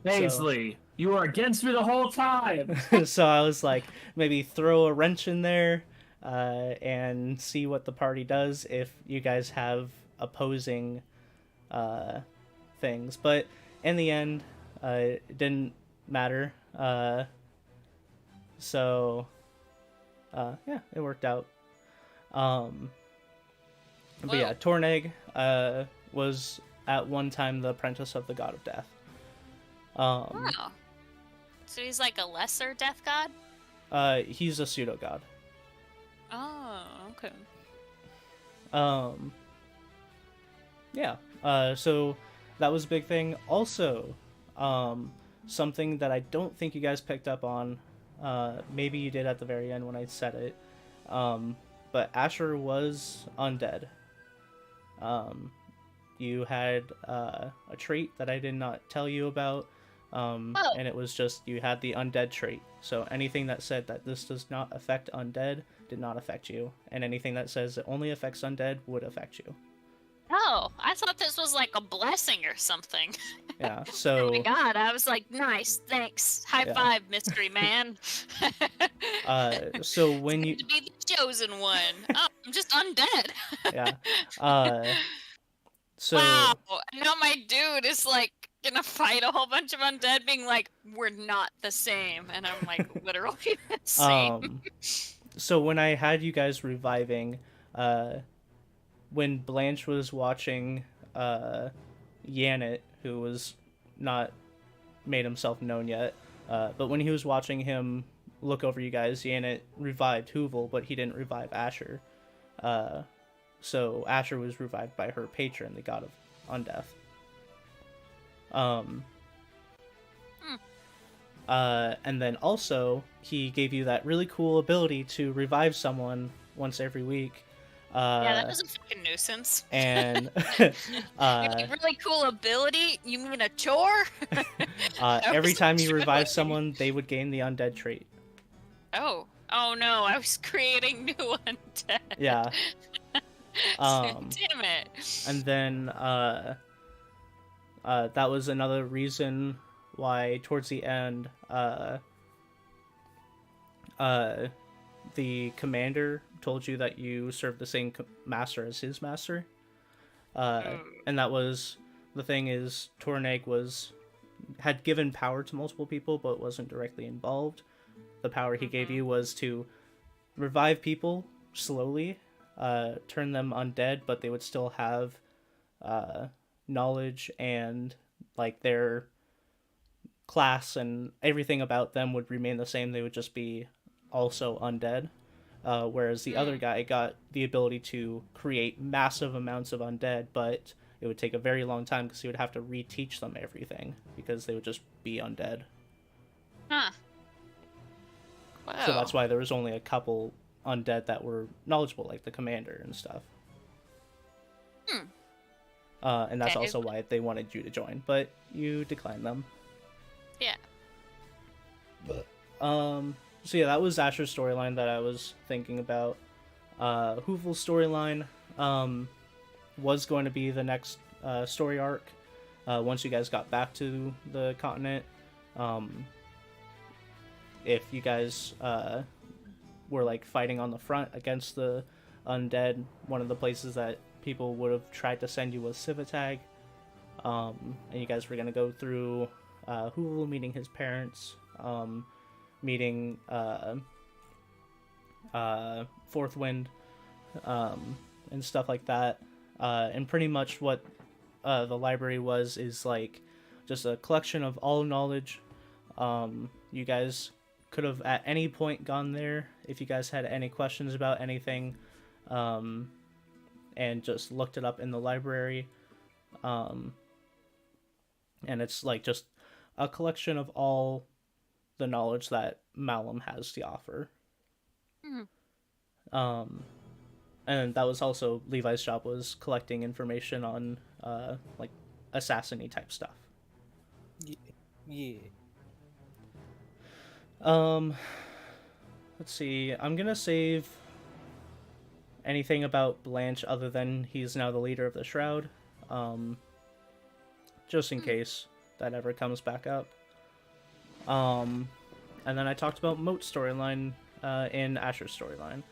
Speaker 2: Paisley, you were against me the whole time.
Speaker 1: So I was like, maybe throw a wrench in there and see what the party does if you guys have opposing things. But in the end, it didn't matter. So yeah, it worked out. But yeah, Torneg was at one time the apprentice of the god of death.
Speaker 3: Wow. So he's like a lesser death god?
Speaker 1: He's a pseudo god.
Speaker 3: Oh, okay.
Speaker 1: Yeah. So that was a big thing. Also, something that I don't think you guys picked up on, maybe you did at the very end when I said it, but Asher was undead. You had a trait that I did not tell you about, and it was just you had the undead trait. So anything that said that this does not affect undead did not affect you, and anything that says it only affects undead would affect you.
Speaker 3: Oh, I thought this was like a blessing or something.
Speaker 1: Yeah, so...
Speaker 3: Oh my god, I was like, nice, thanks. High five, mystery man.
Speaker 1: So when you...
Speaker 3: to be the chosen one. Oh, I'm just undead.
Speaker 1: Yeah. So...
Speaker 3: Wow, now my dude is like gonna fight a whole bunch of undead being like, we're not the same. And I'm like, literally the same.
Speaker 1: So when I had you guys reviving, when Blanche was watching Yanet, who was not made himself known yet, but when he was watching him look over you guys, Yanet revived Hoovel, but he didn't revive Asher. So Asher was revived by her patron, the god of undeath. And then also, he gave you that really cool ability to revive someone once every week.
Speaker 3: Yeah, that was a fucking nuisance.
Speaker 1: And
Speaker 3: really cool ability? You mean a chore?
Speaker 1: every time you revive someone, they would gain the undead trait.
Speaker 3: Oh no! I was creating new undead.
Speaker 1: Yeah.
Speaker 3: Damn it.
Speaker 1: And then that was another reason why towards the end the commander told you that you served the same master as his master. And that was the thing is Torneg had given power to multiple people but wasn't directly involved. The power he gave you was to revive people slowly, turn them undead, but they would still have knowledge and like their class and everything about them would remain the same. They would just be also undead. Whereas the other guy got the ability to create massive amounts of undead, but it would take a very long time because he would have to reteach them everything because they would just be undead.
Speaker 3: Huh. Wow.
Speaker 1: So that's why there was only a couple undead that were knowledgeable, like the commander and stuff. And that's also why they wanted you to join, but you declined them.
Speaker 3: Yeah.
Speaker 1: But so yeah, that was Asher's storyline that I was thinking about. Hoovel's storyline was going to be the next story arc once you guys got back to the continent. If you guys were like fighting on the front against the undead, one of the places that people would have tried to send you was Civitag, and you guys were going to go through Hoovel meeting his parents, meeting Fourth Wind, and stuff like that. And pretty much what the library is like just a collection of all knowledge. You guys could have at any point gone there if you guys had any questions about anything, and just looked it up in the library. And it's like just a collection of all the knowledge that Malum has to offer. And that was also Levi's job, was collecting information on like assassin-y type stuff.
Speaker 4: Yeah.
Speaker 1: Let's see. I'm gonna save anything about Blanche other than he's now the leader of the Shroud, just in case that ever comes back up. And then I talked about Moat's storyline in Asher's storyline.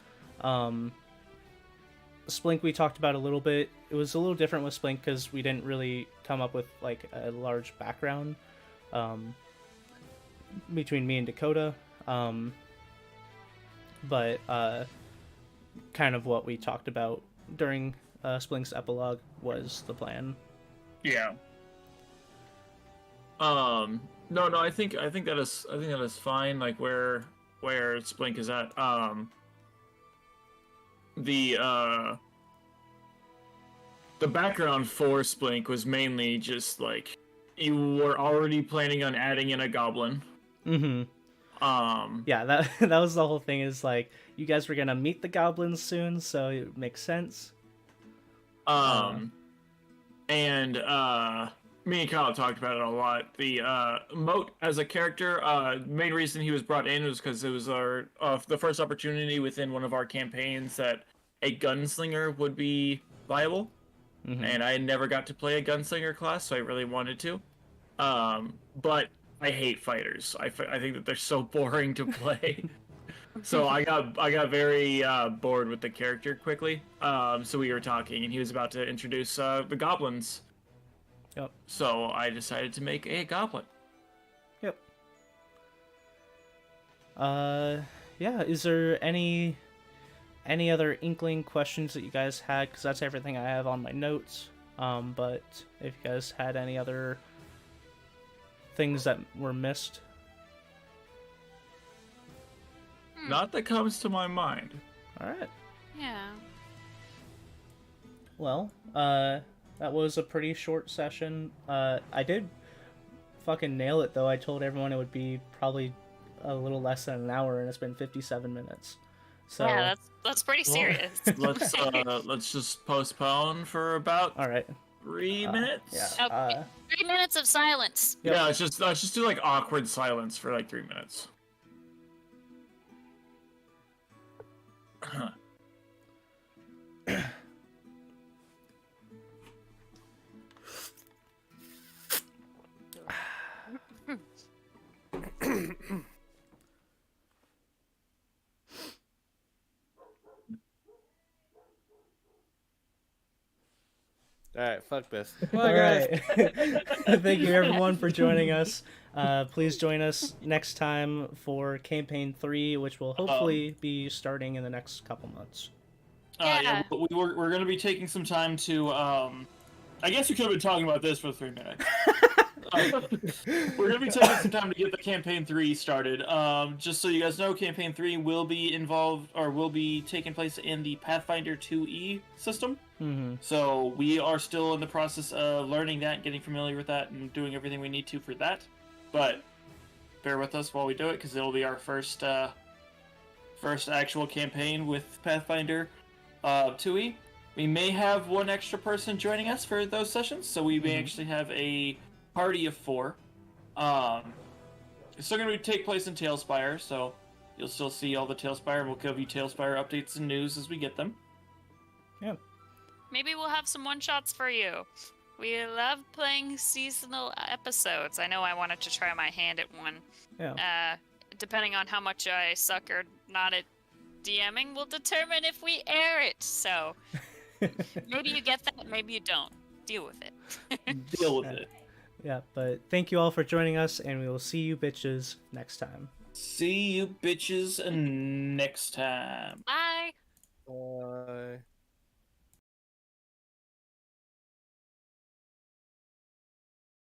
Speaker 1: Splink we talked about a little bit. It was a little different with Splink because we didn't really come up with like a large background between me and Dakota. But kind of what we talked about during Splink's epilogue was the plan.
Speaker 2: Yeah. No, I think that is fine. Like where Splink is at. The background for Splink was mainly just like you were already planning on adding in a goblin.
Speaker 1: Mm-hmm. Yeah, that was the whole thing. Is like you guys were gonna meet the goblins soon, so it makes sense.
Speaker 2: And me and Kyle talked about it a lot. The Moat as a character, main reason he was brought in was because it was our the first opportunity within one of our campaigns that a gunslinger would be viable.
Speaker 1: Mm-hmm.
Speaker 2: And I never got to play a gunslinger class, so I really wanted to. But I hate fighters. I think that they're so boring to play. So I got very bored with the character quickly. So we were talking, and he was about to introduce the goblins.
Speaker 1: Yep.
Speaker 2: So I decided to make a goblin.
Speaker 1: Yep. Yeah. Is there any other inkling questions that you guys had? Because that's everything I have on my notes. But if you guys had any other things that were missed.
Speaker 2: Not that comes to my mind.
Speaker 1: All right.
Speaker 3: Yeah.
Speaker 1: Well, that was a pretty short session. I did fucking nail it, though. I told everyone it would be probably a little less than an hour, and it's been 57 minutes. So
Speaker 3: Yeah, that's pretty serious.
Speaker 2: Let's just postpone for about
Speaker 1: all right.
Speaker 2: 3 minutes.
Speaker 1: Yeah.
Speaker 3: Okay. 3 minutes of silence.
Speaker 1: Yep.
Speaker 2: Yeah, let's just do like awkward silence for like 3 minutes.
Speaker 4: Alright, fuck this.
Speaker 1: All right. Thank you, everyone, for joining us. Please join us next time for Campaign 3, which will hopefully be starting in the next couple months.
Speaker 3: Yeah.
Speaker 2: We're going to be taking some time to... I guess we could have been talking about this for 3 minutes. We're going to be taking some time to get the Campaign 3 started. Just so you guys know, Campaign 3 will be involved, or will be taking place in the Pathfinder 2E system.
Speaker 1: Mm-hmm.
Speaker 2: So we are still in the process of learning that, getting familiar with that, and doing everything we need to for that. But bear with us while we do it, because it'll be our first actual campaign with Pathfinder 2E. We may have one extra person joining us for those sessions, so we may actually have a party of 4. It's still going to take place in Talespire, so you'll still see all the Talespire, and we'll give you Talespire updates and news as we get them.
Speaker 1: Yeah.
Speaker 3: Maybe we'll have some one-shots for you. We love playing seasonal episodes. I know I wanted to try my hand at one.
Speaker 1: Yeah.
Speaker 3: Depending on how much I suck or not at DMing will determine if we air it. So maybe you get that, maybe you don't. Deal with it.
Speaker 2: Deal with it.
Speaker 1: Yeah, but thank you all for joining us, and we will see you bitches next time.
Speaker 2: See you bitches next time.
Speaker 3: Bye.